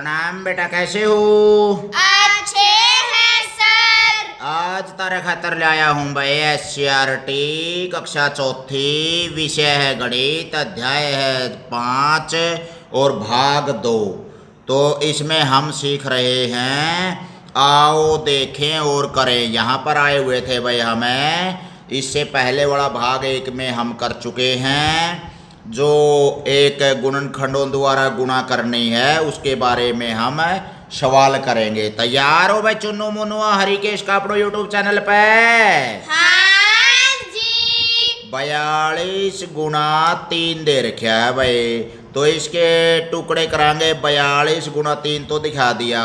प्रणाम बेटा, कैसे हो? अच्छे हैं सर। आज तारे खातर लाया हूँ भाई SCRT कक्षा चौथी, विषय है गणित, अध्याय है 5 और भाग 2। तो इसमें हम सीख रहे हैं आओ देखें और करें। यहाँ पर आए हुए थे भाई हमें, इससे पहले वाला भाग 1 में हम कर चुके हैं, जो एक गुणनखंडों द्वारा गुणा करनी है उसके बारे में हम सवाल करेंगे। तैयार हो भाई चुन्नू मुन्नू हरिकेश कापड़ो यूट्यूब चैनल पे? हाँ जी। 42 गुणा 3 दे रखा है भाई, तो इसके टुकड़े कराएंगे। 42 गुणा 3 तो दिखा दिया,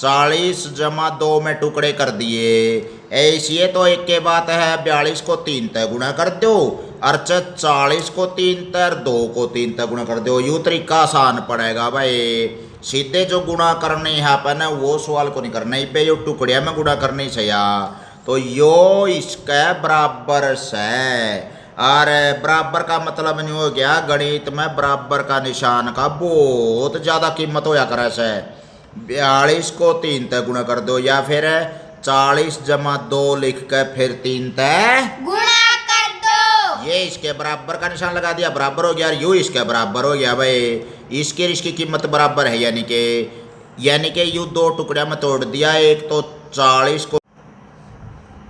40 जमा 2 में टुकड़े कर दिए। ऐसी तो एक के बात है, 42 को 3 तक गुणा कर दो, अर्चा 40 को 3 तर 2 को 3 तक गुणा कर दो। यूँ तरीका आसान पड़ेगा भाई। सीधे जो गुणा करने है अपन वो सवाल को नहीं करना, पे जो टुकड़िया में गुणा करनी चाहिए। तो यो इसके बराबर से, और बराबर का मतलब नहीं हो गया गणित में बराबर का निशान का बहुत ज्यादा कीमत होया करे से। 42 को 3 तक गुणा कर दो, या फिर 40 जमा 2 लिख कर फिर 3 तक गुणा कर दो। ये इसके बराबर का निशान लगा दिया, बराबर हो गया। यू इसके बराबर हो गया भाई, इसके इसकी कीमत बराबर है, यानी कि यू 2 टुकड़े में तोड़ दिया। एक तो 40 को,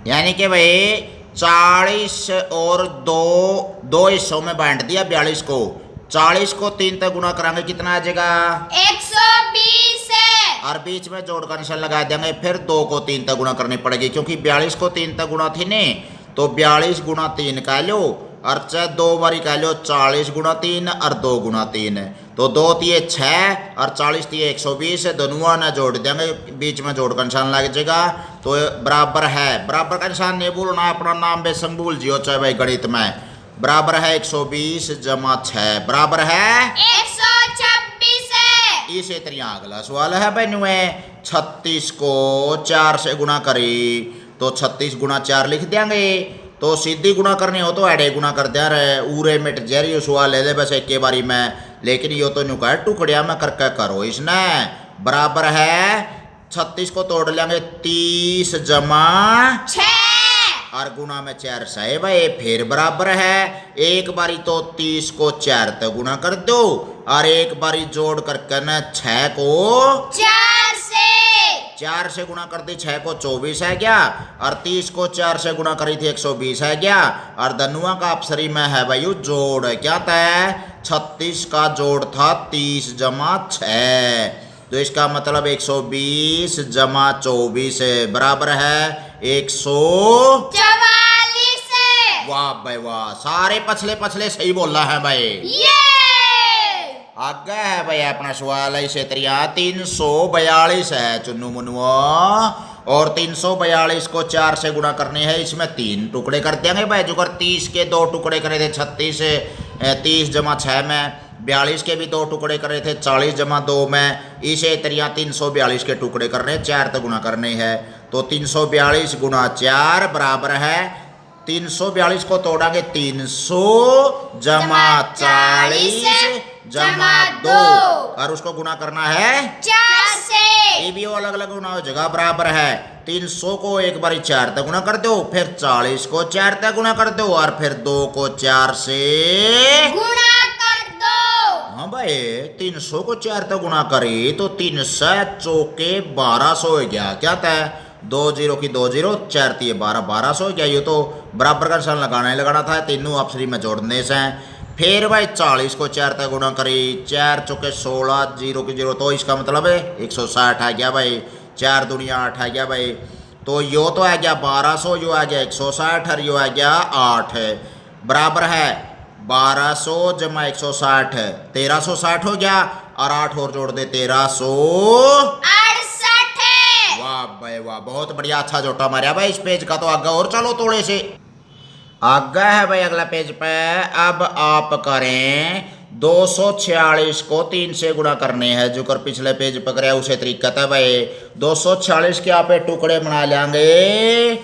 यानी कि भाई 40 और 2 हिस्सों में बांट दिया 42 को। 40 को 3 तक गुणा कराएंगे, कितना आ जाएगा? 120 है। और बीच में जोड़ का निशान लगा देंगे, फिर 2 को 3 तक गुणा करनी पड़ेगी, क्योंकि 42 को 3 तक गुणा थी ने। तो 42 गुणा 3 कह लो, और चाहे 2 बारी कह लो 40 गुणा 3 और 2 गुणा 3। तो 2 तिये 6 और 40 तिये 120, दोनों ने जोड़ देंगे, बीच में जोड़ का निशान लग जाएगा। तो बराबर है, बराबर का निशान नहीं भूलना, अपना नाम बेसम भूल जियो चाहे भाई गणित में। बराबर है 120 जमा 6 बराबर है 126 है। इसे तरिया अगला सवाल है भाई नुए। 36 को 4 से गुणा करी, तो 36 गुणा 4 लिख देंगे। तो सीधी गुणा करनी हो तो ऐडे गुणा कर दिया रहे, उरे मिट जारी सवाल ले ले बस एक के बारी में। लेकिन यो तो नुका टुकड़िया में करके करो इसने। बराबर है 36 को तोड़ लेंगे 30 जमा 6 और गुणा में 4 सही भाई। फिर बराबर है, एक बारी तो 30 को 4 तक गुणा कर दो, और एक बारी जोड़ करके न 6 को 4 से गुणा कर दी, 6 को 24 है क्या, और 30 को 4 से गुणा करी थी 120 है क्या। और धनुआ का अप्सरी में है भाई जोड़, क्या था? 36 का जोड़ था 30 जमा 6, तो इसका मतलब 120 जमा 24 बराबर है 144 है। वाह भाई वाह, सारे पछले सही बोला है भाई। ये आगे है भाई अपना सवाल है इसे तरिया 342 है चुन्नू मुन्नुआ, और 342 को 4 से गुणा करने है। इसमें 3 टुकड़े कर देंगे भाई, जो कर 30 के 2 टुकड़े करे थे 36 30 जमा 6 में, 42 के भी 2 टुकड़े करे थे 40 जमा 2 में। इसे तरिया 342 के टुकड़े करने, 4 तक गुणा करने हैं। तो 342 गुणा 4 बराबर है, 342 को तोड़ांगे 300 जमा 40 जमा 2, और उसको गुणा करना है 4 से। ये भी अलग अलग गुणा हो जाएगा। बराबर है 300 को एक बारी 4 तक गुणा कर दो, फिर 40 को 4 तक गुणा कर दो, और फिर 2 को 4 से गुणा कर दो। हाँ भाई 300 को 4 तक गुणा करी तो 300 चौके 1200 हो गया। क्या था? 2 0 की 2 0, 4 तिये 12, 1200 हो गया। ये तो बराबर का निशान लगाना ही लगाना था, तीनों अप्सरी में जोड़ने से। फिर भाई 40 को 4 तक गुणा करी, 4 चौके 16, 0 की 0, तो इसका मतलब है 160 आ गया भाई। 4 दुनिया 8 आ गया भाई। तो यो तो आ गया 1200, यो आ गया 160, और यो आ गया 8 है। बराबर है 1200 जमा 160 1360 हो गया, और 8 और जोड़ दे 1368 है। वाह भाई वाह, बहुत बढ़िया, अच्छा जोटा मारा भाई इस पेज का। तो आगे और चलो थोड़े से आगे है भाई अगला पेज पे। अब आप करें 246 को 3 से गुणा करने हैं, जो कर पिछले पेज पकड़े उसे तरीका था भाई। 246 के आप टुकड़े बना लेंगे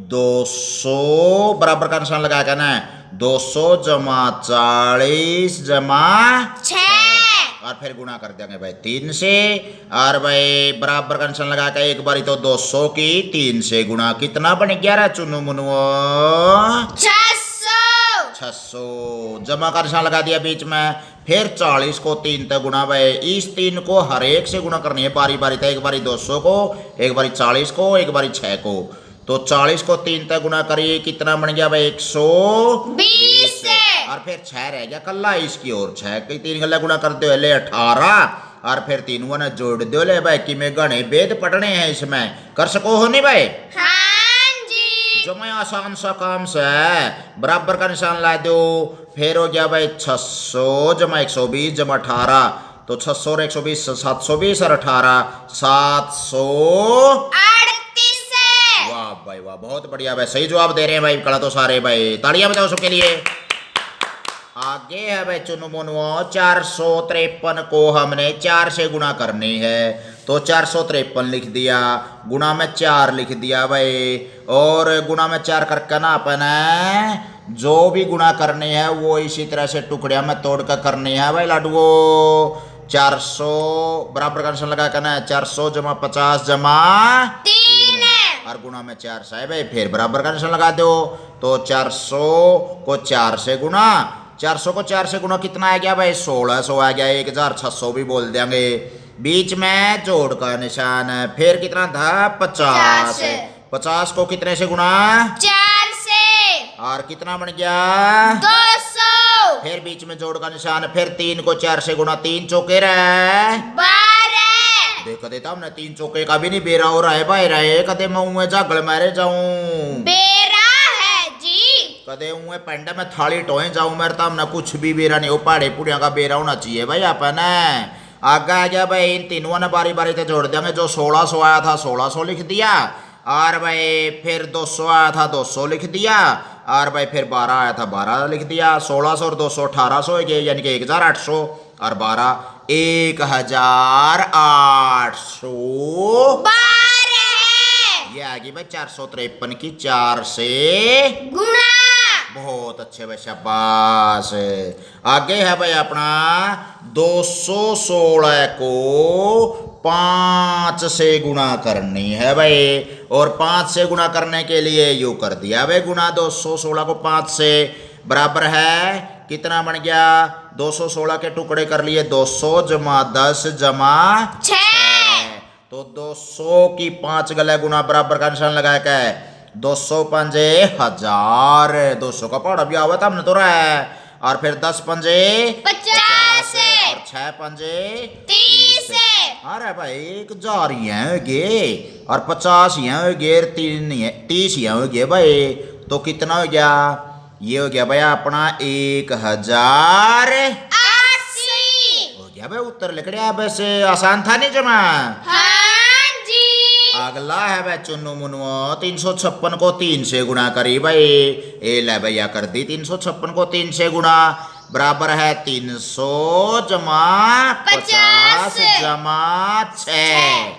200 बराबर का निशान लगाएगा ना, 200 जमा 40 जमा 6 और फिर गुणा कर देंगे भाई 3 से। और भाई बराबर का निशान लगा के एक बारी तो 200 की 3 से गुणा, कितना बन गया रे चुनु मुनुओ? 600 600। जमा का निशान लगा दिया बीच में, फिर 40 को 3 तक गुणा भाई। इस 3 को हर एक से गुणा करनी है बारी बारी तक, एक बारी 200 को, एक बारी 40 को, एक बारी 6 को। तो 40 को 3 तक गुणा करिए, कितना बन गया भाई? 20 से। और फिर 6 रह गया कल्ला इसकी और 6 की 3 गल्ला गुणा कर दो ले 18। और फिर तीनों ने जोड़ दो ले भाई कि में गणे वेद पढ़ने हैं इसमें, कर सको हो नहीं भाई? हाँ जी। जो मैं आसान सा काम से बराबर का निशान ला दो, फिर हो गया भाई 600 जमा 120 जमा 18। तो 600 और 120 720 और 18 38 से। वाह भाई वाह, बहुत बढ़िया भाई, सही जवाब दे रहे हैं भाई कला तो सारे भाई, तालियां बजाओ सबके लिए। आगे है भाई चुनु मुनुओ, 453 को हमने 4 से गुणा करनी है। तो 453 लिख दिया, गुणा में 4 लिख दिया भाई। और गुणा में 4 करके ना अपन जो भी गुणा करनी है वो इसी तरह से टुकड़िया में तोड़ कर करनी है भाई लाडुओ। 400 बराबर का निशान लगा करना है, 400 जमा 50 जमा 3 और गुणा में 4 से है भाई, फिर बराबर का निशान लगा दो। तो 400 को 4 से गुणा, 400 को 4 से गुणा कितना आ गया भाई? 1600 आ गया, 1600 भी बोल देंगे। बीच में जोड़ का निशान है, फिर कितना था? 50। 50 को कितने से गुणा? 4 से। और कितना बन गया? 200। फिर बीच में जोड़ का निशान, फिर 3 को 4 से गुणा, 3 चौके रहे 12। देख देता हमने 3 चौके का भी नहीं बेरा हो रहा है भाई, रहे कदे मैं उए जागल मारे जाऊं, बेरा है जी। कदे उए पेंडे में थाली टोए जाऊं मेरे तो हमने कुछ भी बेरा नहीं हो, पहाड़े पुड़िया का बेरा होना चाहिए भाई अपन। आगे आ गया भाई, इन तीनों ने बारी बारी से जोड़ देंगे। जो 1600 आया था 1600 लिख दिया, और भाई फिर 200 आया था 200 लिख दिया, और भाई फिर 12 आया था 12 लिख दिया। 1600 और 200 1800 हो गए, यानी कि 1800 और 12 1800 12। ये आ गई भाई 453 की 4 से गुणा। बहुत अच्छे भाई, शाबाश। आगे है भाई अपना 216 को 5 से गुणा करनी है भाई। और 5 से गुणा करने के लिए यू कर दिया भाई गुणा, 216 को 5 से बराबर है कितना बन गया? 216 के टुकड़े कर लिए, 200 जमा 10 जमा 6। तो 200 की 5 गले गुणा बराबर का निशान लगाया क्या है? 200 पंजे 1000, 200 का पौड़ा भी आवा था हमने तो रहा है। और फिर 10 पंजे 50 और 6 पंजे 30। अरे भाई 1000 ही हैं गे, और 50 ही हैं गे, 30 ही हैं गे भाई। तो कितना हो गया? ये हो गया भाई अपना 1080 हो गया भाई उत्तर लिख रहा है। वैसे आसान था नहीं जमा? हाँ जी। अगला है भाई चुन्नू मुनुओ, 356 को 3 से गुणा करी भाई। ए ले भैया कर दी 356 को 3 से गुणा, बराबर है 300 जमा 50 जमा 6।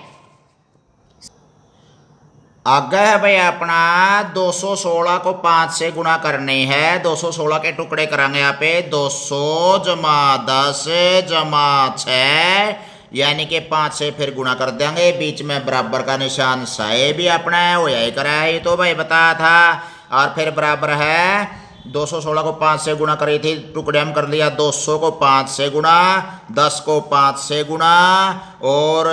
आगे है भाई अपना 216 को 5 से गुणा करनी है। 216 के टुकड़े करांगे यहाँ पे, 200 जमा 10 जमा 6, यानी कि 5 से फिर गुणा कर देंगे। बीच में बराबर का निशान सही भी अपना है, वो यही करा है, ये तो भाई बताया था। और फिर बराबर है 216 को 5 से गुणा करी थी, टुकड़े हम कर लिया। 200 को 5 से गुणा, 10 को 5 से गुणा, और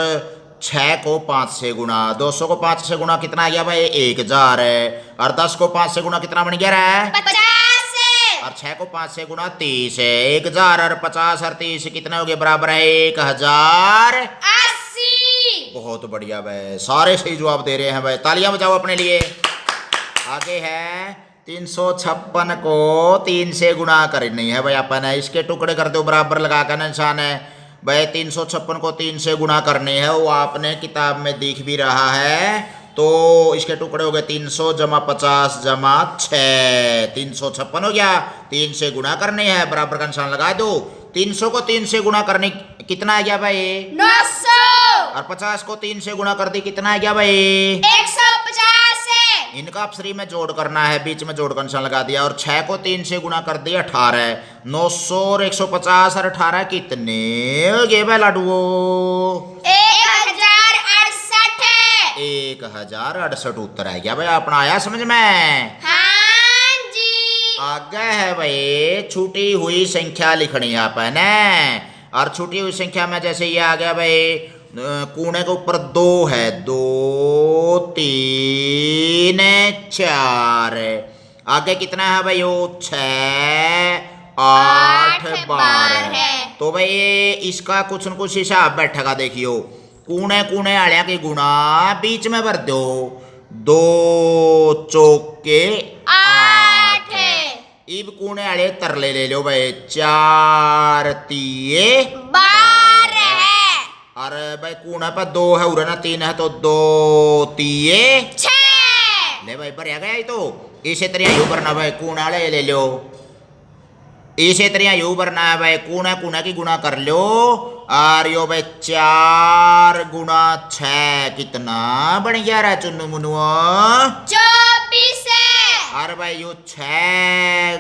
6 को 5 से गुणा। 200 को 5 से गुणा कितना आ गया भाई? 1000 है। और 10 को 5 से गुणा कितना बन गया है? 50। और 6 को 5 से गुणा 30 है। 1000 और 50 और 30 कितने हो गए? बराबर है 1080। बहुत बढ़िया भाई, सारे सही जवाब दे रहे हैं भाई, तालियां बजाओ अपने लिए। आगे है 356 को 3 से गुणा करनी है भाई अपन। इसके टुकड़े कर दो, बराबर लगा कर निशान है भाई। 356 को 3 से गुणा करनी है, वो आपने किताब में दिख भी रहा है। तो इसके टुकड़े हो गए 300 जमा 50 जमा 6, 356 हो गया। 3 से गुणा करनी है, बराबर का निशान लगा दो। 300 को 3 से गुणा करने कितना आ गया भाई? 900। और 50 को 3 से गुणा कर दी, कितना आ गया भाई? 150 है। इनका अफसरी में जोड़ करना है, बीच में जोड़ का निशान लगा दिया और 6 को 3 से गुना कर दिया 18। 900 और 150 और 18 कितने हो गए भाई लाडुओ? 1068। 1068 उत्तर है क्या भाई अपना? आया समझ में? हाँ जी। आगे है भाई छूटी हुई संख्या लिखनी है आपने। और छूटी हुई संख्या में जैसे ये आ गया भाई कूने के ऊपर 2 है, 2 3 4। आगे कितना है भाई? वो 6 8 12। तो भाई इसका कुछ न कुछ हिसाब बैठेगा। देखियो कूने कूने आलिया के गुणा बीच में भर दो। 2 चौके 8। इब कूने आले तरले ले लो भाई। 4 तिये 12। अरे भाई कूना पर 2 है उरे ना 3 है तो 2 तिये 6। ले भाई भर गया। तो इसे तरह यू भरना भाई कूना ले लो। इसे तरह यू भरना है भाई कूना कूना की गुणा कर लो। और यो भाई 4 गुणा 6 कितना बन गया रे चुन्नू मुनुआ? 24। और भाई यो 6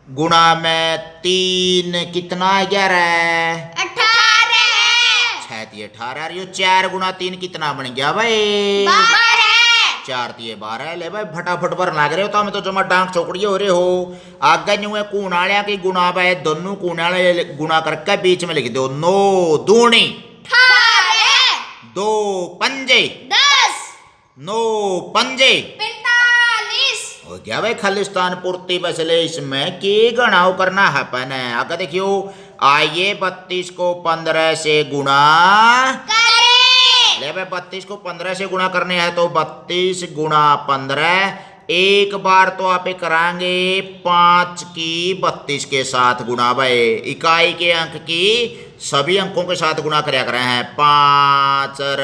गुणा में 3 कितना आ गया रे? 18। 6 तिये 18। और यो 4 गुणा 3 कितना बन गया भाई? 12। 4 तिये 12। ले भाई फटाफट भर लाग रहे हो तो हमें तो जमा डांक चौकड़ी हो रहे हो। आगे न्यू है कूनालिया की गुणा भाई दोनों कूनाले गुणा करके बीच में लिख दो। 9 दूनी 18। 2 पंजे 10। 9 पंजे 45। हो गया भाई खालिस्तान पूर्ति बसले इसमें की गणाव करना है पने। आगे देखियो आइए 32 को 15 से गुणा करें। ले भाई 32 को 15 से गुणा करने हैं तो 32 गुणा 15। एक बार तो आप कराएंगे 5 की 32 के साथ गुणा भाई। इकाई के अंक की सभी अंकों के साथ गुणा कराया कर रहे हैं। 5 और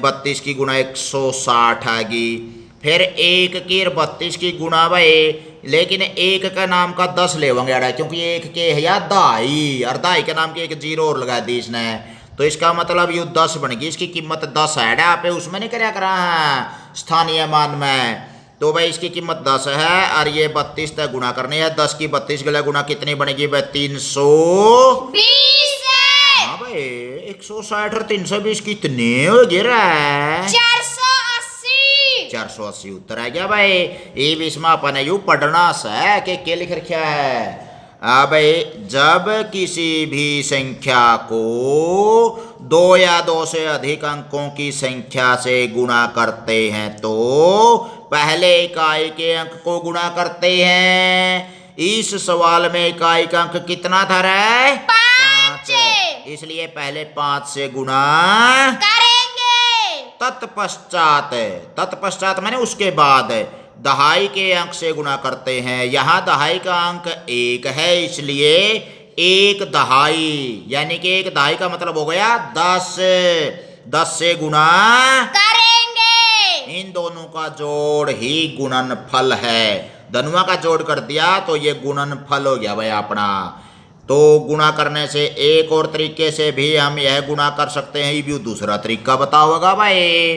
32 की गुणा 160 आएगी। फिर 1 की 32 की गुणा भाई। लेकिन 1 का नाम का 10 ले होंगे क्योंकि 1 के है या दाई और दाई के नाम की एक 0 और लगा दी इसने। तो इसका मतलब ये 10 बनेगी। इसकी कीमत 10 है आप उसमें नहीं कराया करा है स्थानीय मान में। तो भाई इसकी कीमत 10 है और ये 32 तक गुणा करनी है। 10 की 32 गला गुणा कितनी बनेगी भाई? 320। हाँ भाई 160 और 320 कितने हो गए रे? 480। 480 उत्तर आ गया भाई। ये भी इसमें अपन यू पढ़ना है कि क्या लिख रखा है। भाई जब किसी भी संख्या को 2 या 2 से अधिक अंकों की संख्या से गुणा करते हैं तो पहले इकाई के अंक को गुणा करते हैं। इस सवाल में इकाई का अंक कितना था रे? 5। इसलिए पहले 5 से गुणा करेंगे। तत्पश्चात मैंने उसके बाद दहाई के अंक से गुणा करते हैं। यहाँ दहाई का अंक 1 है इसलिए 1 दहाई यानी कि 1 दहाई का मतलब हो गया 10। 10 से गुणा करेंगे। इन दोनों का जोड़ ही गुणनफल है। धनुआ का जोड़ कर दिया तो ये गुणनफल हो गया भाई अपना। तो गुणा करने से एक और तरीके से भी हम यह गुणा कर सकते हैं। ये भी दूसरा तरीका बताओगा भाई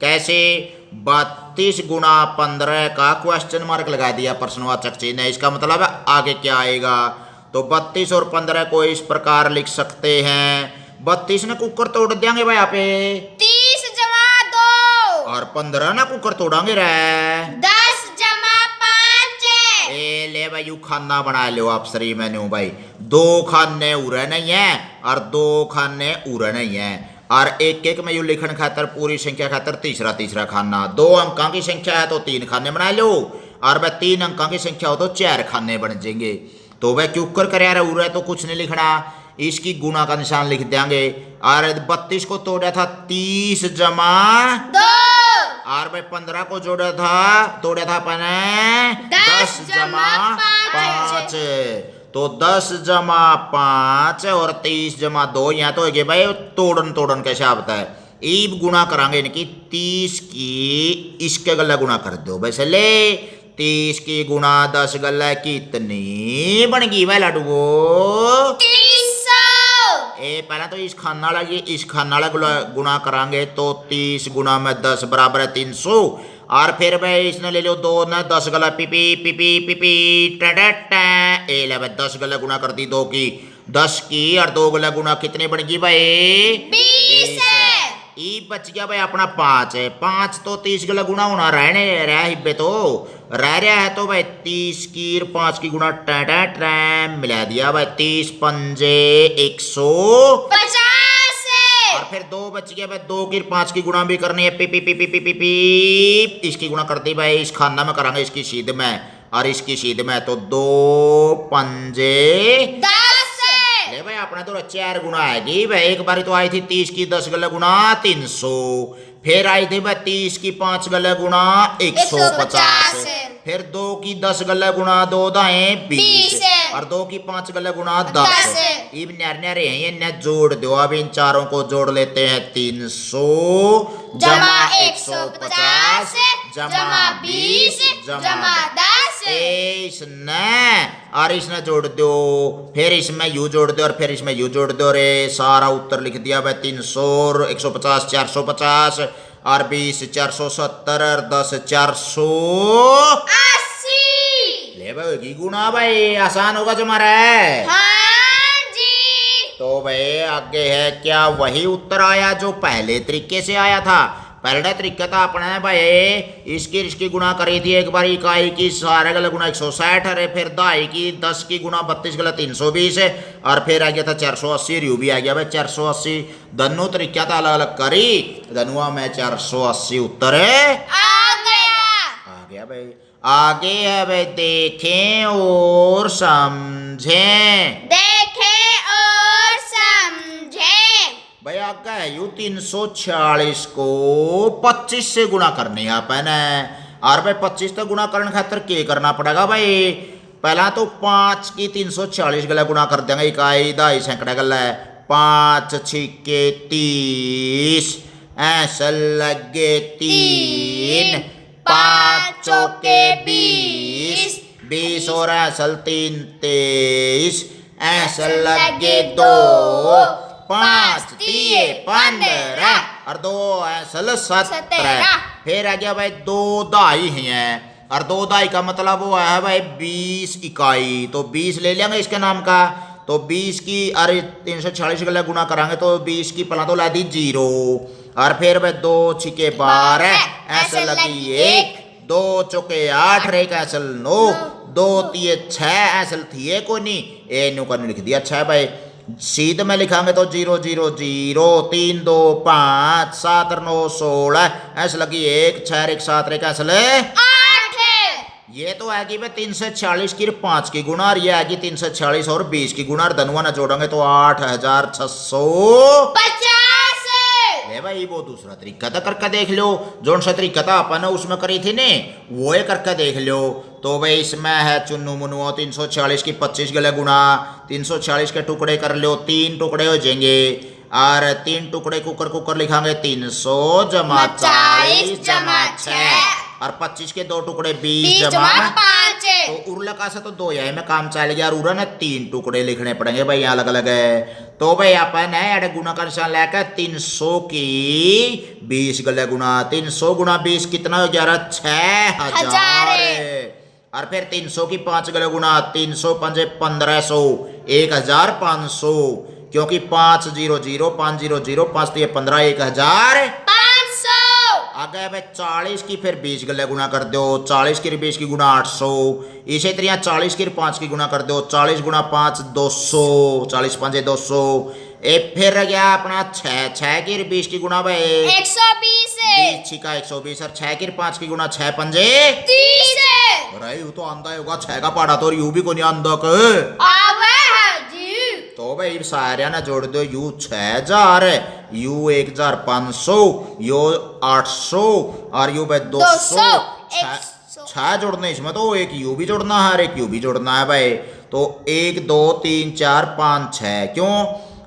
कैसे? 32 गुणा 15 का क्वेश्चन मार्क लगा दिया प्रश्नवाचक चिन्ह है। इसका मतलब है आगे क्या आएगा। तो 32 और 15 को इस प्रकार लिख सकते हैं। 32 ने कुकर तोड़ देंगे भाई यहाँ पे 30 जमा 2 और 15 ना कुकर तोड़ांगे रे 10 जमा 5। ए ले भाई यू खाना बना लो आप शरीर में भाई। 2 खाने उरे नहीं है और 2 खाने उरे नहीं है। और एक एक में यू लिखन खातर पूरी संख्या खातर तीसरा खाना। 2 अंकों की संख्या है तो 3 खाने बना लो और वह 3 अंकों की संख्या हो तो 4 खाने बन जाएंगे। तो वह क्यों कर रहा है तो कुछ नहीं लिखना। इसकी गुणा का निशान लिख देंगे। और 32 को तोड़ा था 30 जमा 2 और भाई 15 को तोड़ा था अपने 10 जमा 5। तो 10 जमा 5 और 30 जमा 2 यहाँ तो है भाई तोड़न कैसे आता है। ईब गुणा करांगे इनकी 30 की इसके गला गुणा कर दो वैसे ले 30 की गुणा 10 गला कितनी बन गई भाई लाडू? 300। ए पहला तो इस खाना वाला ये इस खाना वाला गुणा करांगे तो 30 गुणा में 10 बराबर है 300। और फिर भाई इसने ले लो 2 ना 10 गला पीपी पीपी पीपी टा ए ले भाई 10 गला गुणा कर दी 2 की 10 की और 2 गला गुणा कितनी बन गई भाई 20 है। ई बच गया भाई अपना 5 है 5 तो 30 गला गुणा होना रहने रहा हिब्बे तो रह रहा है तो भाई 30 की 5 की गुणा टैम मिला दिया भाई 30 पंजे 150 और फिर 2 बच गया भाई 2 की 5 की गुणा भी करनी है P P P P P P P इसकी गुणा कर दी भाई इस खाना में करांगे इसकी सीध में और इसकी सीध में तो 2 पंजे 10 ले भाई अपना तो 4 गुणा आएगी भाई एक बारी तो आई थी 30 की 10 गला गुणा 300 फिर आई थी भाई 30 की 5 गला गुणा 150 फिर 2 की 10 गला गुणा 2 दाएं 20 और 2 की 5 गला गुणा 10 इब न्यारे हैं ये न जोड़ दो अब इन चारों को जोड़ लेते हैं 300 जमा 150 जमा 20 जमा 10 इसने और इसने जोड़ दो फिर इसमें यू जोड़ दो और फिर इसमें यू जोड़ दो रे सारा उत्तर लिख दिया भाई 300 150 450 और 20 470 और 10 480 ले भाई की गुना भाई आसान होगा तुम्हारा हाँ जी। तो भाई आगे है क्या वही उत्तर आया जो पहले तरीके से आया था पहला तरीका था अपने भाई इसकी गुणा करी थी एक बार इकाई की सारे गला गुणा 160 है फिर दाई की 10 की गुणा 32 गला 320 है और फिर आ गया था 480 रियू भी आ गया भाई 480 दोनों तरीका था अलग अलग करी धनुआ में 480 उत्तर है आ गया भाई आगे है भाई देखें और समझें भाई आगे है यू 346 को 25 से गुणा करने है अपन और भाई 25 तो गुणा करने खातर क्या करना पड़ेगा भाई पहला तो 5 की 340 गला गुणा कर देंगे इकाई दाई सैकड़ा गला है 5 छिके 30 ऐसा लगे 3 5 चौके 20 20 और ऐसल 3 23 ऐसा लगे 2 5 3 15 और 2 ऐसल 17 फिर आ गया भाई 2 दाई हैं और 2 दाई का मतलब वो है भाई 20 इकाई तो 20 ले लेंगे इसके नाम का तो 20 की अरे 346 गला गुणा करांगे तो 20 की पला तो ला दी 0 और फिर भाई 2 छिके 12 ऐसे लगी 1 2 चौके 8 रे ऐसल 9 2 3 6 ऐसल थी को नहीं ए नु का लिख दिया 6 भाई सीध में लिखांगे तो 0 0 0 3 2 5 7 9 16 ऐसे लगी 1 6 1 7 1 ऐसे 8 ये तो आएगी भाई 340 की 5 की गुणा और ये आएगी 340 और 20 की गुणा और धनुआ ना जोड़ेंगे तो 8650 है भाई वो दूसरा तरीका था करके देख लो जोन सा तरीका था अपन ने उसमें करी थी ने वो ही करके देख लो तो भाई इसमें है चुन्नू मुन्नू 340 की 25 गला गुणा 340 के टुकड़े कर लो 3 टुकड़े हो जाएंगे और 3 टुकड़े कुकर कुकर लिखांगे 300 जमा 40 जमा 6 और 25 के 2 टुकड़े 20 जमा 5 तो उरला का सा तो 2 है में काम चल गया और उरा ने 3 टुकड़े लिखने पड़ेंगे भाई यहाँ अलग अलग है तो भाई अपन है अरे गुणा का निशान लेकर 300 की 20 गला गुणा 300 गुणा 20 कितना हो गया 6000 और फिर 300 की 5 गला गुणा 300 पंजे 1500 1500 क्योंकि 5 0 0 5 0 0 5 3 15 1500 आगे भाई 40 की फिर 20 गले गुणा कर दो 40 की 20 की गुणा 800 इसी तरह 40 की 5 की गुणा कर दो 40 गुणा 5 200 40 5 200 एक फिर रह गया अपना 6 की 20 की गुणा भाई 120 20 का 120 और 6 की 5 की गुणा 6 पंजे 30 अरे यू तो आंदा होगा 6 का पाड़ा तो यू भी को नहीं आंदा के आवे है जी तो भाई सारे ना जोड़ दो यू 6000 यू 1500 यू 800 और यू भाई 200 6 जोड़ने इसमें तो एक यू भी जोड़ना है और एक यू भी जोड़ना है भाई तो 1 2 3 4 5 6 क्यों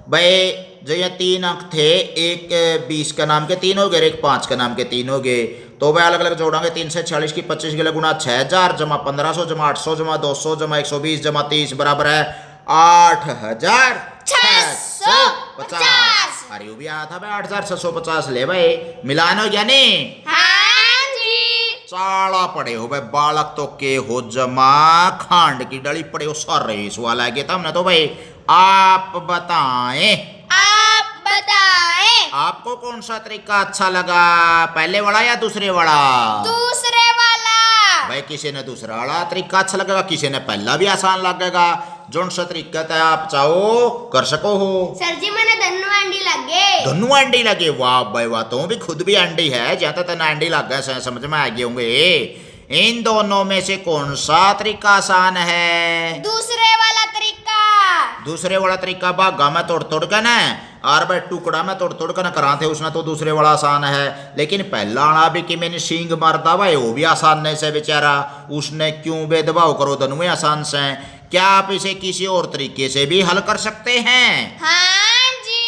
भाई जो ये 3 अंक थे एक 20 का नाम के 3 हो गए एक 5 का नाम के 3 हो गए तो भाई अलग अलग जोड़ेंगे 340 की 25 गले गुणा 6000 जमा 1500 जमा 800 जमा 200 जमा 120 जमा 30 बराबर है 8650 650। अरे वो भी आया था भाई 8650 ले भाई मिलानो यानी हाँ जी। चाला पड़े हो भाई बालक तो के हो जमा खांड की डली पड़े हो सारे सवाल आ गया था हमने तो भाई आप बताएं आप बताएं आपको कौन सा तरीका अच्छा लगा पहले वाला या दूसरे वाला दूसरे वाला। भाई किसी ने दूसरा वाला तरीका अच्छा लगेगा किसी ने पहला भी आसान लगेगा जोन सा तरीका था आप चाहो कर सको हो सर जी मैंने धनु अंडी लगे। दोनों अंडी लगे वाह भाई वाह तुम भी खुद भी अंडी है ज्यादा तना अंडी लग गए समझ में आ गए होंगे इन दोनों में से कौन सा तरीका आसान है दूसरे वाला तरीका। दूसरे वाला तरीका भागा में तोड़ तोड़ के ना और भाई टुकड़ा में तोड़ तोड़ के ना कराते उसने तो दूसरे वाला आसान है लेकिन पहला आना भी कि मैंने सींग मारता भाई वो भी आसान नहीं से बेचारा उसने क्यों भेदभाव करो दोनों आसान से क्या आप इसे किसी और तरीके से भी हल कर सकते हैं हाँ जी।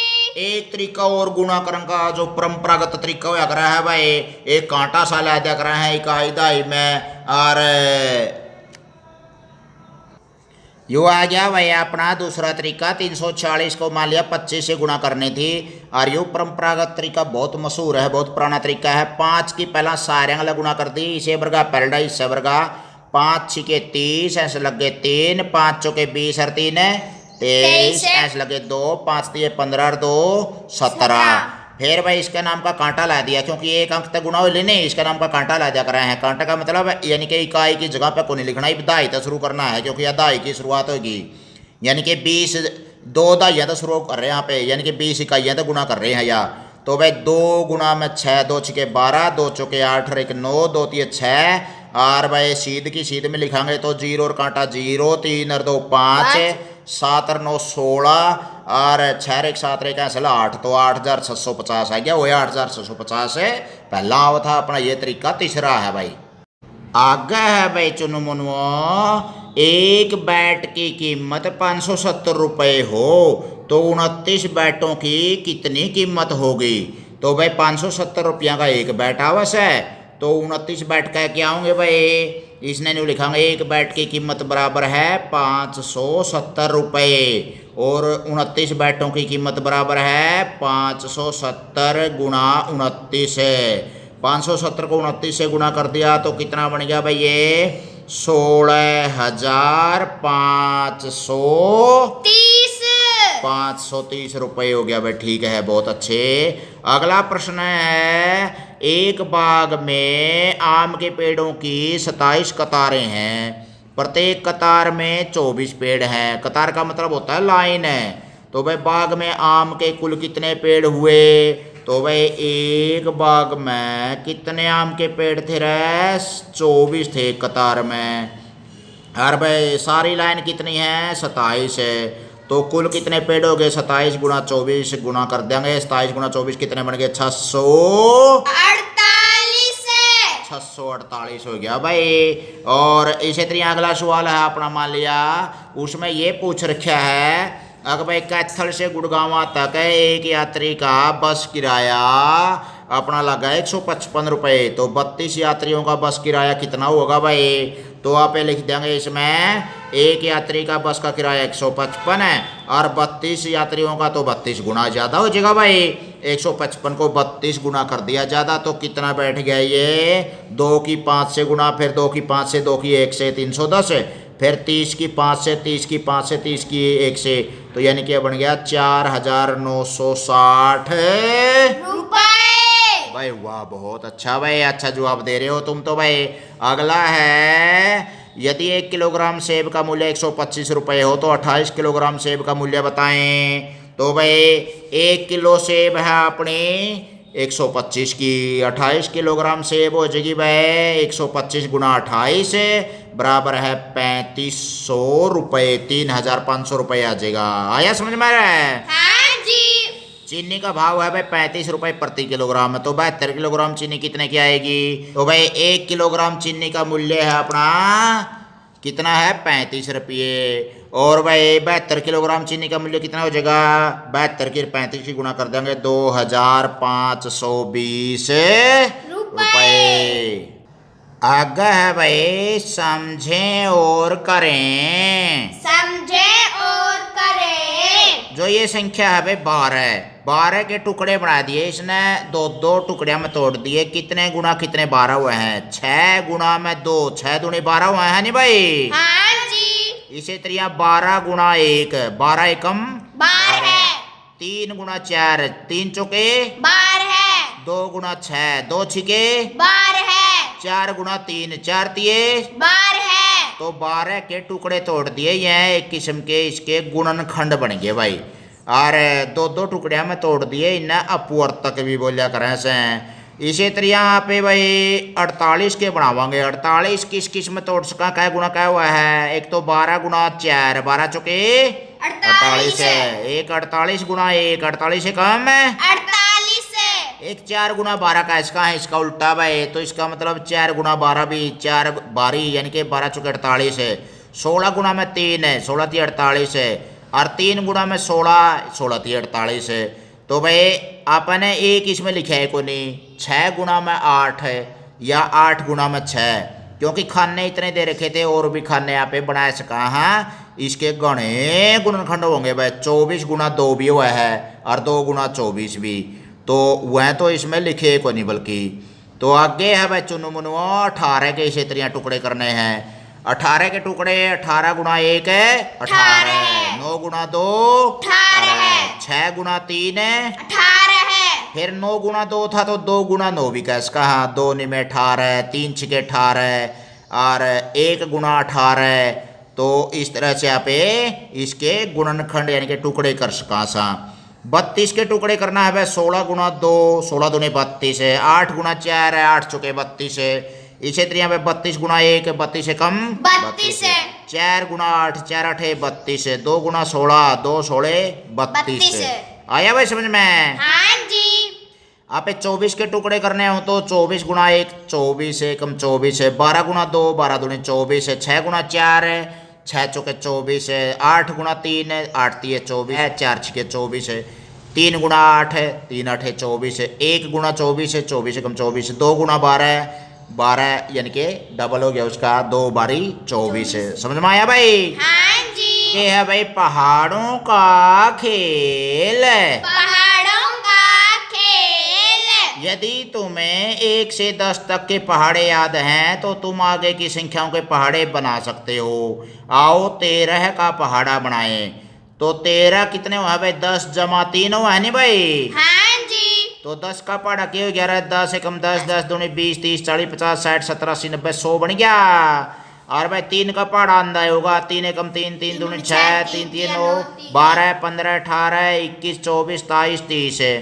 एक तरीका और गुणाकरण का जो परंपरागत तरीका होया कर रहा है भाई एक कांटा सा ला दिया कर रहा है इकाई दाई में और यो आ गया भाई अपना दूसरा तरीका 340 को मान लिया 25 से गुणा करनी थी और यो परंपरागत तरीका बहुत मशहूर है बहुत पुराना तरीका है 5 की पहला सारे गुणा कर दी इसे वर्गा पहला इससे वर्गा 5 छिके 30 ऐसे लगे 3 5 चौके 20 और 3 23 ऐसे लगे 2 5 दिए 15 और 2 17 फिर भाई इसका नाम का कांटा ला दिया क्योंकि एक अंक तक गुणा हो लेने इसका नाम का कांटा ला दिया कर रहे हैं कांटा का मतलब यानी कि इकाई की जगह पे को नहीं लिखना दहाई तो शुरू करना है क्योंकि यह दहाई की शुरुआत होगी यानी कि 20 2 दहाइयाँ तो शुरू कर रहे हैं यहाँ पे यानी कि 20 इकाइयाँ तो गुणा कर रहे हैं या तो भाई 2 गुणा में 6 2 छिके 12 2 चौके 8 और 1 9 2 3 6 और भाई सीध की सीध में लिखांगे तो 0 और कांटा 0 3 और 2 5 7 और 9 16 और 6 और 1 7 और 1 ऐसे 8 तो 8650 आ गया वो 8650 है पहला आवा था अपना ये तरीका तीसरा है भाई आगे है भाई चुनु मुनुओ एक बैट की कीमत 570 रुपये हो तो 29 बैटों की कितनी कीमत होगी तो भाई 570 रुपया का एक बैट आवश है तो 29 बैट का क्या होंगे भाई इसने नहीं लिखांगे एक बैट की कीमत बराबर है 570 रुपये और 29 बैटों की कीमत बराबर है 570 गुणा 29 है 570 को 29 से गुणा कर दिया तो कितना बन गया भाई ये 16,530 रुपये हो गया भाई ठीक है बहुत अच्छे अगला प्रश्न है एक बाग में आम के पेड़ों की 27 कतारें हैं प्रत्येक कतार में 24 पेड़ हैं कतार का मतलब होता है लाइन है तो भाई बाग में आम के कुल कितने पेड़ हुए तो भाई एक बाग में कितने आम के पेड़ थे रे 24 थे कतार में और भाई सारी लाइन कितनी है 27 है तो कुल कितने पेड़ हो गए 27 गुणा 24 गुणा कर देंगे 27 गुणा 24 कितने बन गए 648 हो गया भाई और इसी तरह अगला सवाल है अपना मान लिया उसमें ये पूछ रखा है अगर भाई कैथल से गुड़गांव तक एक यात्री का बस किराया अपना लगा 155 रुपये तो 32 यात्रियों का बस किराया कितना होगा भाई तो आप लिख देंगे इसमें एक यात्री का बस का किराया 155 है और 32 यात्रियों का तो 32 गुना ज़्यादा हो जाएगा भाई 155 को 32 गुना कर दिया ज़्यादा तो कितना बैठ गया ये 2 की 5 से गुना फिर 2 की 5 से 2 की 1 से 310 फिर 30 की 5 से 30 की 5 से 30 की 1 से तो यानी कि बन गया 4,960 रुपये भाई वाह बहुत अच्छा भाई अच्छा जवाब दे रहे हो तुम तो भाई अगला है यदि 1 किलोग्राम सेब का मूल्य 125 रुपये हो तो 28 किलोग्राम सेब का मूल्य बताएं तो भाई 1 किलो सेब है अपनी 125 की 28 किलोग्राम सेब हो जाएगी भाई 125 गुना 28 बराबर है 3500 रुपये 3,500 रुपये आ जाएगा आया समझ में आ रहा है हाँ जी चीनी का भाव है भाई 35 रुपये प्रति किलोग्राम तो 72 किलोग्राम चीनी कितने की आएगी तो भाई 1 किलोग्राम चीनी का मूल्य है अपना कितना है 35 रुपये और भाई 72 किलोग्राम चीनी का मूल्य कितना हो जाएगा 72 की 35 की गुणा कर देंगे 2,520 रुपये आगे है भाई समझें और करें समझे और करें जो ये संख्या है भाई 12 के टुकड़े बना दिए इसने, दो दो टुकड़िया में तोड़ दिए। कितने गुना कितने 12 हुए हैं? 6 गुना में 2, 6 दूनी 12 हुए हैं नहीं भाई? हाँ जी। इसी तरह 12 गुना 1, 12 एकम 12 है। 3 गुना 4, 3 चौके 12 है। 2 गुना 6, 2 छिके 12 है। 4 गुना 3, 4 तिये 12 है। तो 12 के टुकड़े तोड़ दिए। यह एक किस्म के इसके गुणनखंड बन गए भाई। और दो दो टुकड़िया में तोड़ दिए, इन्हें अपवर्तक भी बोलिया करें से। इसी तरह यहाँ पे भाई 48 के बनावांगे। 48 किस किस में तोड़ सका, क्या गुना क्या हुआ है? एक तो 12 गुना 4, 12 चौके 48 है। एक 48 गुना 1, 48 से कम है 48 है। एक 4 गुना 12 का इसका है, इसका उल्टा भाई। तो इसका मतलब 4 गुना 12 भी 4 12 यानी कि 12 चौके 48 है। 16 गुना में 3 है, 16 ती 48 है। और 3 गुना में 16, 16 ती 48 है। तो भाई आपने एक इसमें लिखा है को नहीं। 6 गुना में 8 है या 8 गुना में 6, क्योंकि खाने इतने दे रखे थे और भी खाने यहाँ पे बनाए सका। हाँ, इसके गणे गुणनखंड होंगे भाई। 24 गुना 2 भी हुआ है और 2 गुना 24 भी। तो वह तो इसमें लिखे को नहीं बल्कि। तो आगे है भाई चुनु मुनु 18 के इसी तरह टुकड़े करने हैं। 18 के टुकड़े 18 गुना 1 है 18, 9 गुना 2 18, 6 गुना 3 है 18 है। फिर 9 गुना 2 था तो 2 गुना 9 भी कैसे कहा? 2 में 18, 3 छिके 18 और 1 गुना 18। तो इस तरह से आप इसके गुणनखंड यानी कि टुकड़े कर सका सा। 32 के टुकड़े करना है भाई। 16 गुना 2, 16 दूनी 32 है। 8 गुना 4 है, 8 चौके 32 है। इसी तरह भाई 32 गुना 1, 32 से कम 32 है। 4 गुना 8, 4 8 32 है। 2 गुना 16, 2 16 32 है। आया भाई समझ में? हाँ जी। आप 24 के टुकड़े करने हो तो 24 गुना 1, 24 है कम 24 है। 12 गुना 2, 12 दूनी 24 है। 6 गुना 4 है, 6 चौके 24 है। 8 गुना 3 है, 8 तिये 24 है। 4 छिके 24 है। 3 गुना 8 है, 3 8 24 है। 1 गुना 24 है, 24 कम 24 है। 2 गुना 12 है, 12 यानी कि डबल हो गया उसका, 2 12 24 है। समझ में आया भाई? हाँ जी। ये है भाई पहाड़ों का खेल। पहाड़ों का खेल। यदि तुम्हें 1 से 10 तक के पहाड़े याद हैं तो तुम आगे की संख्याओं के पहाड़े बना सकते हो। आओ 13 का पहाड़ा बनाए। तो 13 कितने हुआ भाई? 10 जमा 3 हुआ है नहीं भाई? हाँ जी। तो 10 का पहाड़ा क्यों? 11 10 एकम 10, 10 दूनी 20, 30 40 50 60 70 80 90 100 बन गया। और भाई 3 का पहाड़ा अंधा होगा। 3 एकम 3, 3 दूनी 6, 3 3 9 12 15 18 21 24 27 30 है।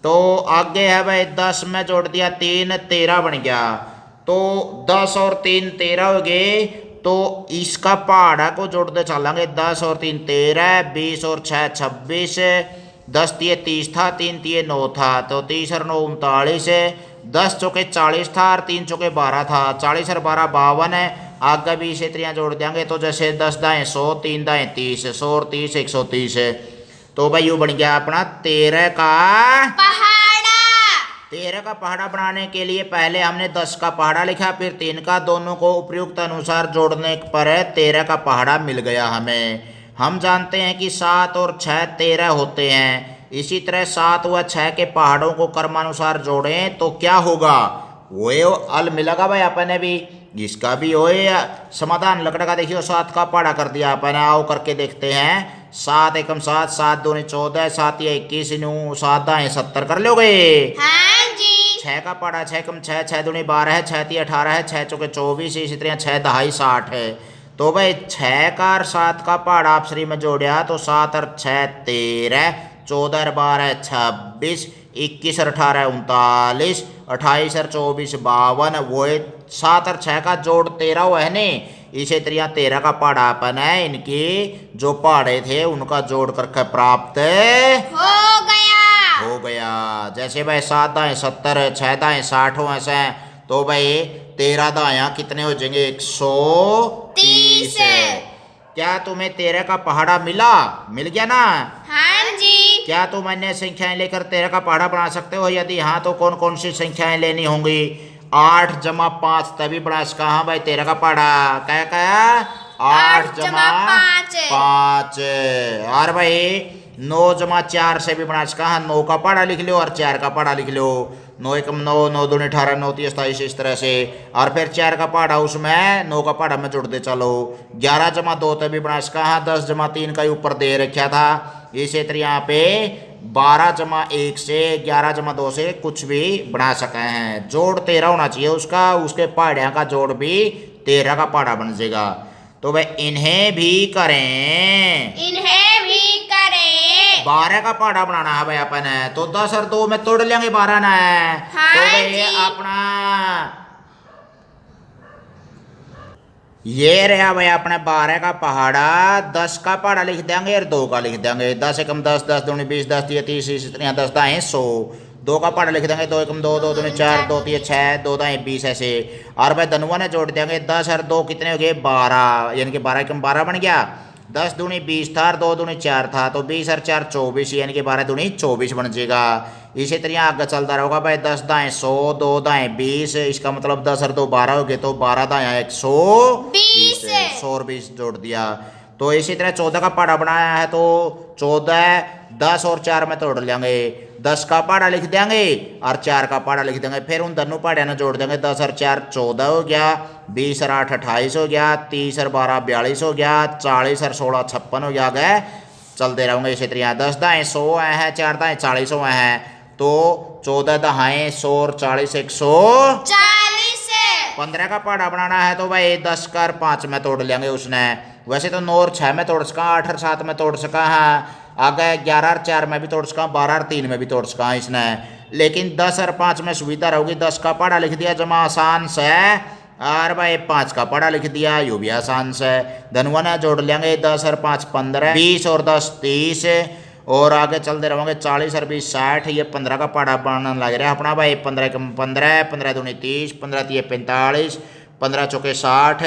तो आगे है भाई 10 में जोड़ दिया 3, 13 बन गया। तो 10 और 3 13 हो गए। तो इसका पहाड़ा को जोड़ते चलेंगे। 10 और 3 13, 20 और 6 26, 10 तिये 30 था, 3 तिये 9 था। तो 30 और 9 39 है। 10 चौके 40 था और 3 चौके 12 था। 40 और 12 52 है। आगे भी इसी तरह जोड़ देंगे तो जैसे 10 दाएँ 100, 3 दाएँ 30, 100 और 30 130 है। तो भाई यूँ बन गया अपना 13 का पहाड़ा। 13 का पहाड़ा बनाने के लिए पहले हमने 10 का पहाड़ा लिखा, फिर 3 का। दोनों को उपयुक्त अनुसार जोड़ने पर 13 का पहाड़ा मिल गया हमें। हम जानते हैं कि 7 और 6 13 होते हैं। इसी तरह 7 व 6 के पहाड़ों को क्रमानुसार जोड़ें तो क्या होगा? वो अल मिलेगा भाई अपने भी। इसका भी हो समाधान लकड़ा का। देखियो 7 का पहाड़ा कर दिया अपने। आओ करके देखते हैं। 7 एकम 7, 7 दूनी 14, 7 या 21 7 दाएँ 70 कर लोगे? हाँ जी। 6 का पहाड़ा 6 कम 6, 6 दूनी 12 है, 6 ती 18 है, 6 चौके 24, इसी तरह 6 दहाई 60 है। तो भाई 6 का और 7 का पहाड़ा आप श्री में जोड़िया तो 7 और 6 13, 14 और 12 26, 21 और 18 39, 28 और 24 52। वो 7 और 6 का जोड़ 13 हुआ है नहीं। इसी तरह 13 का पहाड़ा अपन है। इनकी जो पहाड़े थे उनका जोड़ करके प्राप्त हो गया। जैसे भाई 7 दाएँ 70, 6 दाएँ 60 हो ऐसे। तो भाई 13 दाया कितने हो जाएंगे? 130 है। क्या तुम्हें 13 का पहाड़ा मिल गया ना? हाँ जी। क्या तुम अन्य संख्याएं लेकर 13 का पहाड़ा बना सकते हो? यदि हाँ तो कौन कौन सी संख्याएं लेनी होंगी? 8 जमा 5 तभी बना इसका। हाँ भाई 13 का पहाड़ा क्या 8 जमा 5। और भाई 9 जमा 4 से भी बना सका है। 9 का पहाड़ा लिख लो और 4 का पहाड़ा लिख लो। 9 एकम 9, 9 दूनी 18, 9 तीन 27, इस तरह से। और फिर 4 का पहाड़ा उसमें 9 का पहाड़ा में जोड़ दे चलो। 11 जमा 2 तक भी बना सका है। 10 जमा 3 का ही ऊपर दे रखा था। इसी तरह यहाँ पे 12 जमा 1 से 11 जमा 2 से कुछ भी बना सके हैं। जोड़ 13 होना चाहिए उसका, उसके पहाड़िया का जोड़ भी 13 का पहाड़ा बन जाएगा। तो भाई इन्हें भी करें, इन्हें भी करें। 12 का पहाड़ा बनाना है भाई अपन है, तो 10 और 2 में तोड़ लेंगे 12 ना है। हाँ तो भाई जी। अपना ये रहा भाई अपने 12 का पहाड़ा। 10 का पहाड़ा लिख देंगे और 2 का लिख देंगे। 10 एकम 10, 10 दूनी 20, 10 तीन 30, इस तरह 10 दाएं 100। 2 का पहाड़ा लिख देंगे 2 एकम 2, 2 दूनी 4, 2 तीन 6, 2 दाएं 20 ऐसे। और भाई धनुआ ने जोड़ देंगे 10 और 2 कितने हो गए 12, यानी कि 12 एकम 12 बन गया। 10 दूनी 20 था और 2 दूनी 4 था, तो 20 और 4 24, यानी कि 12 दूनी 24 बन जाएगा। इसी तरह आगे चलता रहेगा भाई। 10 दाएं 100, 2 दाएं 20, इसका मतलब 10 और 2 12 हो गए, तो 12 दाएं 120, 100 और 20 जोड़ दिया। तो इसी तरह 14 का पहाड़ा बनाया है, तो 14, 10 और 4 में तोड़ लेंगे। 10 का पहाड़ा लिख देंगे और 4 का पहाड़ा लिख देंगे। फिर उन दोनों पहाड़िया ने जोड़ देंगे। 10 और 4 14 हो गया, 20 और 8 28 हो गया, 30 और 12 42 हो गया, 40 और 16 56 हो गया। गए चलते रहेंगे इसी तरह। 10 दाएं 100 आए हैं, 4 दाएं 40 आए हैं, तो 14 दहाएं 100 और 40 140। 15 का पहाड़ा बनाना है, तो भाई 10 का 5 में तोड़ लेंगे उसने। वैसे तो 9 और 6 में तोड़ सका, 8 और 7 में तोड़ सका है। आगे 11 और 4 में भी तोड़ सका, 12 और 3 में भी तोड़ सका इसने। लेकिन 10 और 5 में सुविधा रहोगी। 10 का पहाड़ा लिख दिया जमा आसान से, और भाई 5 का पहाड़ा लिख दिया, यू भी आसान से। धनुआ ने जोड़ लेंगे 10 और 5 15, 20 और 10 30, और आगे चलते रहेंगे 40 और 20 60। ये 15 का पहाड़ा बनने लग रहा है अपना भाई। 15 कम 15, 15 दूनी 30, 15 तीन 45, 15 चौके 60,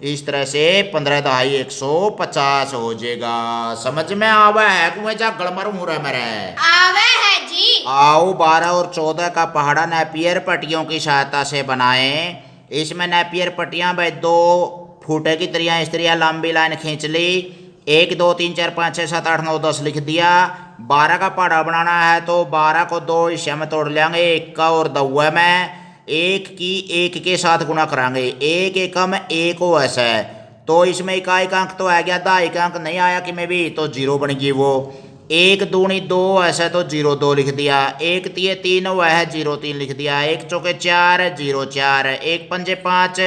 इस तरह से 15 दहाई 150 हो जाएगा। समझ में आवा है? कुएं जा गड़मर मुरा मेरे आवे है जी। आओ 12 और 14 का पहाड़ा नेपियर पट्टियों की सहायता से बनाएं। इसमें नेपियर पट्टियां भाई 2 फुटे की तरह इस तरह लंबी लाइन खींच ली। 1 2 3 4 5 6 7 8 9 10 लिख दिया। 12 का पहाड़ा बनाना है, तो 12 को 2 हिस्से में तोड़ लेंगे, 1 का और 2 में। 1 की 1 के साथ गुणा कराएंगे। 1 एकम 1 हो ऐसा है, तो इसमें इकाई का अंक तो आ गया, दहाई का अंक नहीं आया कि में भी, तो 0 बन गई वो। 1 दूनी 2 ऐसा, तो 0 2 लिख दिया। 1 तिये 3 हुआ है, 0 3 लिख दिया। 1 चौके 4 0 4, 1 पंजे 5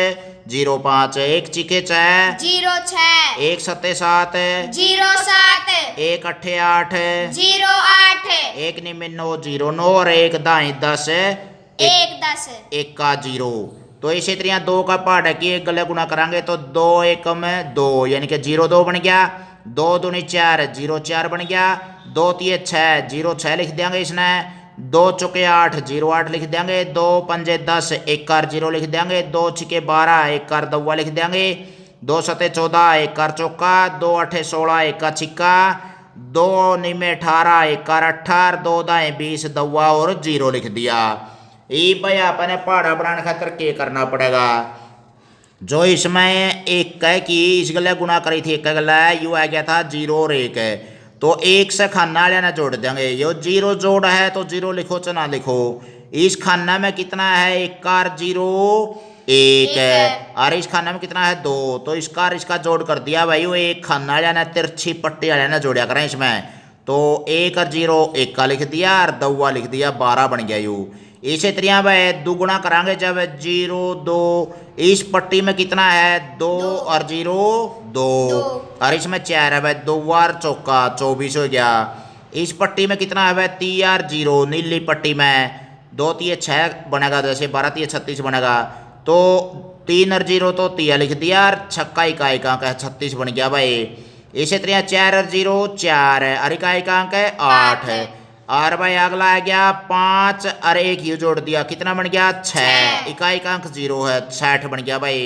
0 5, 1 चिके 6 0 6, 1 सत्ते 7 0 7, 1 अट्ठे 8 0 8, 1 निम्न 9 0 9, और 1 दाएं 10 1 10। 1 का 0। तो इसी तरह 2 का पहाड़ा की एक गले गुना करांगे, तो 2 एकम 2, यानी कि 0 2 बन गया। 2 दूनी 4 0 4 बन गया। 2 तिये 6 0 6 लिख देंगे इसने। 2 चौके 8 0 8 लिख देंगे। 2 पंजे 10 1 कार 0 लिख देंगे। 2 छिके 12 1 कार 2 लिख देंगे। 2 सते 14 1 कार चौका। 2 अठे 16 1 का छिक्का। 2 निमे 18 1 कार 18, 2 दाएं 20 2 और 0 लिख दिया। ये भाई अपने पहाड़ा बनाने खातर क्या करना पड़ेगा? जो इसमें 1 है कि इस गले गुना करी थी, 1 गला यू आ गया था 0 और 1 है, तो 1 से खाना वाले ना जोड़ देंगे। यो 0 जोड़ है, तो 0 लिखो च ना लिखो। इस खाना में कितना है? 1 कार 0 1 है, और इस खाना में कितना है? 2, तो इस कार इसका जोड़ कर दिया भाई। वो 1 खाना वाले ना तिरछी पट्टी वाले ना जोड़ा करें इसमें, तो 1 और 0 1 का लिख दिया और 2 लिख दिया, 12 बन गया यू। इसी तरह भाई दुगुना करांगे जब 0 2, इस पट्टी में कितना है? 2 और 0 2, और इसमें 4 है भाई, 2 और चौका 24 हो गया। इस पट्टी में कितना है भाई? 3 और 0, नीली पट्टी में 2 तिये 6 बनेगा, जैसे 12 तिये 36 बनेगा, तो 3 और 0 तो 3 लिख दिया, और छक्का इकाई का अंक है 36 बन गया भाई। इसी तरह 4 और 0 4 है, और इकाई का अंक है 8 है। और भाई अगला आ गया 5 और 1 यू जोड़ दिया, कितना बन गया? 6, इकाई का अंक 0 है, 60 बन गया भाई।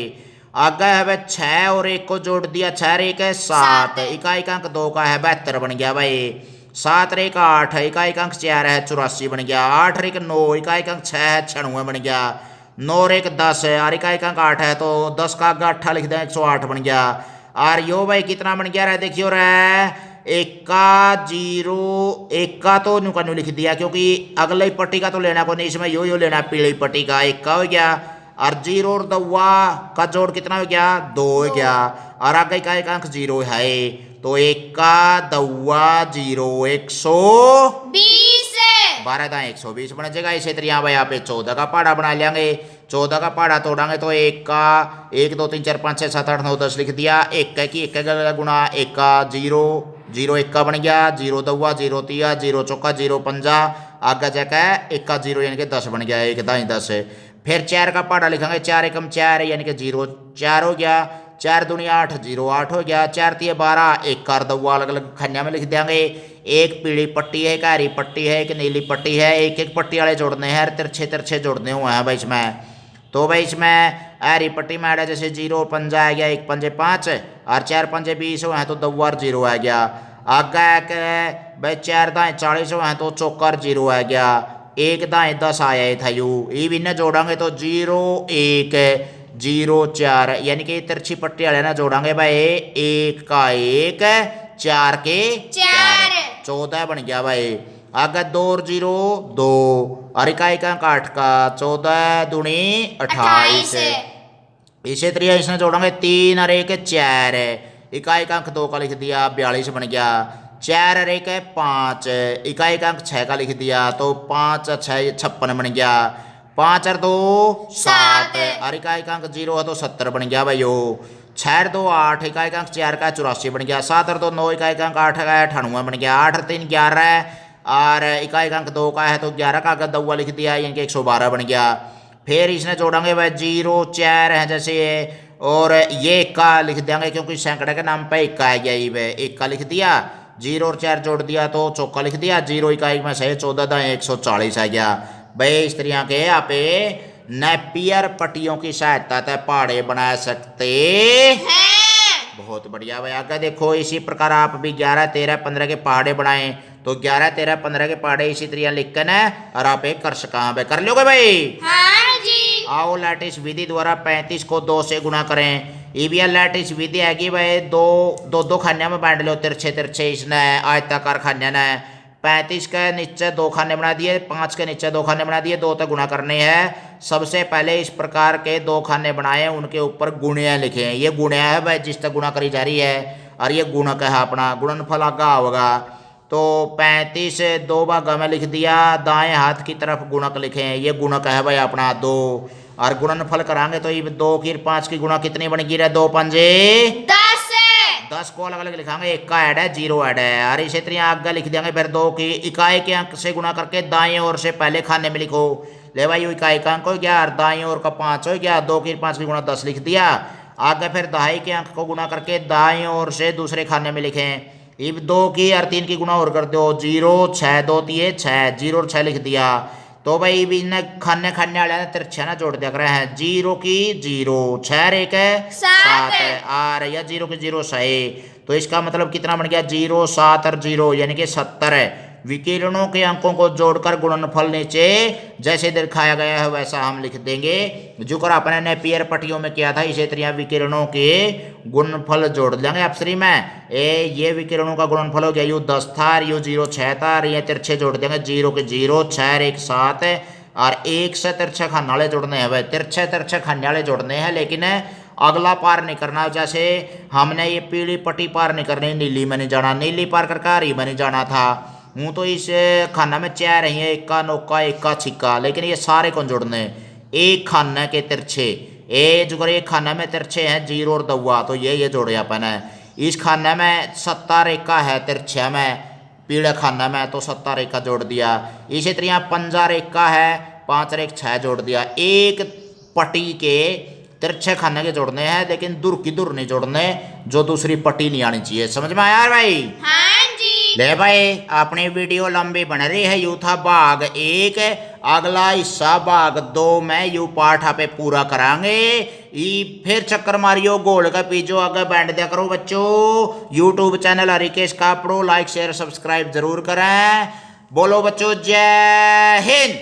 आगे है भाई 6 और 1 को जोड़ दिया, 6 और 1 है 7, इकाई का अंक 2 का है 72 बन गया भाई। 7 और 1 8 है, इकाई का अंक 4 है 84 बन गया। 8 और 1 9, इकाई का अंक 6 है 96 बन गया। 9 और 1 10 है, और इकाई का अंक 8 है, तो 10 का आगे 8 लिख दें 108 बन गया। और यो भाई कितना बन गया रे? देखियो रे इक्का जीरो, इक्का तो नुका नु लिख दिया क्योंकि अगले पट्टी का तो लेना को नहीं, इसमें यो लेना पीली पट्टी का। इक्का हो गया और जीरो और दवा का जोड़ कितना हो गया, 2 हो गया और आगे का एक अंक जीरो है तो इक्का दवा जीरो 120 12 दाएं 120 बन जाएगा। इसी तरह यहाँ भाई यहाँ पे 14 का पहाड़ा बना लेंगे। 14 का पहाड़ा तोड़ांगे तो 1 का 1 2 3 4 5 6 7 8 9 10 लिख दिया। 1 की 1 का गुणा 1 का 0 0 1 का बन गया, 0 दवा 0 तिया 0 चौका 0 पंजा आगे जाकर 1 का 0 यानी कि 10 बन गया। 1 दाएं 10 फिर 4 का पहाड़ा लिखेंगे 4 एकम 4 यानी कि 0 4 हो गया, 4 दूनी 8 0 8 हो गया, 4 तिया 12 1 कार दवा अलग अलग खन्या में लिख देंगे। एक पीली पट्टी है, एक हरी पट्टी है, एक नीली पट्टी है, एक एक पट्टी वाले जोड़ने हैं, तिरछे तिरछे जोड़ने हुए हैं भाई इसमें। तो भाई इसमें हरी पट्टी में आ जैसे 0 पंजा आ गया, 1 पंजे 5 और 4 पंजे 20 हुए हैं तो दवा 0 आ गया। आगे भाई 4 दाएं 40 हुए हैं तो चौकर 0 आ गया। 1 दाएं 10 आया था यू, ये भी ना जोड़ांगे तो 0 1 0 4 यानी कि तिरछी पट्टी वाले ना जोड़ांगे भाई 1 का 1 4 के 4 14 बन गया भाई। आगे 2 और 0 2 और इकाई का 8 का 14 दूनी 28। इसी तरह इसने जोड़ेंगे 3 और 1 4 इकाई का अंक 2 का लिख दिया 42 बन गया। 4 और 1 5 इकाई का अंक 6 का लिख दिया तो 5 6 56 बन गया। 5 और 2 7 और इकाई का अंक 0 है तो 70 बन गया भाई। 6 और 2 8 इकाई का अंक 4 का 84 बन गया। 7 और 2 9 इकाई का अंक 8 का 98 बन गया। 8 और 3 11 और इकाई का अंक 2 का है तो 11 का अगर दवा लिख दिया यानी कि 112 बन गया। फिर इसने जोड़ेंगे भाई 0 4 है जैसे ये और ये 1 का लिख देंगे क्योंकि सैकड़े के नाम पे 1 का है गया, ये 1 का लिख दिया। 0 और 4 जोड़ दिया तो चौका लिख दिया। 0 इकाई में से 14 दाएं 140 आ गया भाई। इस तरह के यहाँ पे नेपियर पट्टियों की सहायता से पहाड़े बना सकते हैं। बहुत बढ़िया भाई। आगे देखो इसी प्रकार आप भी 11 13 15 के पहाड़े बनाएं तो 11 13 15 के पहाड़े इसी तरह लिखकर है और आप एक कर सका कर लोगे भाई। हाँ जी। आओ लैटिस विधि द्वारा 35 को 2 से गुना करें। ये भी लैटिस विधि है भाई, दो खाने में बांट लो तिरछे तिरछे इसने आयताकार खाने ने। 35 के नीचे 2 खाने बना दिए, 5 के नीचे 2 खाने बना दिए, 2 तक गुणा करने हैं। सबसे पहले इस प्रकार के 2 खाने बनाए उनके ऊपर गुणिया लिखे हैं। ये गुणिया है भाई जिस तक गुणा करी जा रही है और ये गुणक है अपना गुणनफल आगा होगा। तो 35 2 भागा में लिख दिया, दाएं हाथ की तरफ गुणक लिखे हैं। ये गुणक है भाई अपना 2 और गुणनफल कराएंगे तो ये 2 की 5 की गुणा कितनी बन गई है 2 पंजे 10 को अलग अलग लिखाएंगे। 1 का ऐड है 0 ऐड है और इसी तरह आगे लिख देंगे। फिर 2 की इकाई के अंक से गुणा करके दाएं ओर से पहले खाने में लिखो। ले भाई इकाई का अंक हो गया और दाएं ओर का 5 हो गया। 2 की 5 की गुणा 10 लिख दिया। आगे फिर दहाई के अंक को गुणा करके दाएं ओर से दूसरे खाने में लिखें। अब 2 की और 3 की गुणा और कर दो 0 6 2 3 6 0 और 6 लिख दिया। तो भाई इन्हें खाने वाले तिरछा ना जोड़ दिया कर रहे हैं। 0 की 0 6 1 7 और या 0 की 0 सही। तो इसका मतलब कितना बन गया 0 7 और 0 यानी कि 70। विकिरणों के अंकों को जोड़कर गुणनफल नीचे जैसे दिखाया गया है वैसा हम लिख देंगे जो कर अपने नेपियर पट्टियों में किया था। इसी तरह विकिरणों के गुणनफल जोड़ देंगे अपसरी में। ये विकिरणों का गुणनफल हो गया यू 10 था, यू 0 6 था और ये तिरछे जोड़ देंगे 0 के 0 6 1 7 और 1 से तिरछे खाने वाले जोड़ने हैं भाई। तिरछे खाने वाले जोड़ने हैं लेकिन अगला पार नहीं करना। जैसे हमने ये पीली पट्टी पार नहीं करनी, नीली में नहीं जाना, नीली पार करके हरी में नहीं जाना था। हूँ तो इस खाना में 4 रही है, 1 का नौका 1 का छिक्का, लेकिन ये सारे को जोड़ने एक खाना के तिरछे। जो कर एक खाना में तिरछे हैं 0 और दवा तो ये जोड़े अपन है। इस खाने में 70 1 का है तिरछे में पीले खाना में तो 70 1 का जोड़ दिया। इसी तरह 50 1 का है 5 और 1 6 जोड़ दिया। एक पट्टी के तिरछे खाने के जोड़ने हैं लेकिन दूर की दूर नहीं जोड़ने, जो दूसरी पट्टी नहीं आनी चाहिए। समझ में आया भाई? हाँ जी। ले भाई अपनी वीडियो लंबी बन रही है। यू था भाग 1, अगला हिस्सा भाग 2 में यू पाठ आप पूरा करांगे। फिर चक्कर मारियो गोल का पीछो आगे बैंड दिया करो बच्चों। YouTube channel Harikesh Kapdo like share subscribe जरूर करें। बोलो बच्चों जय हिंद।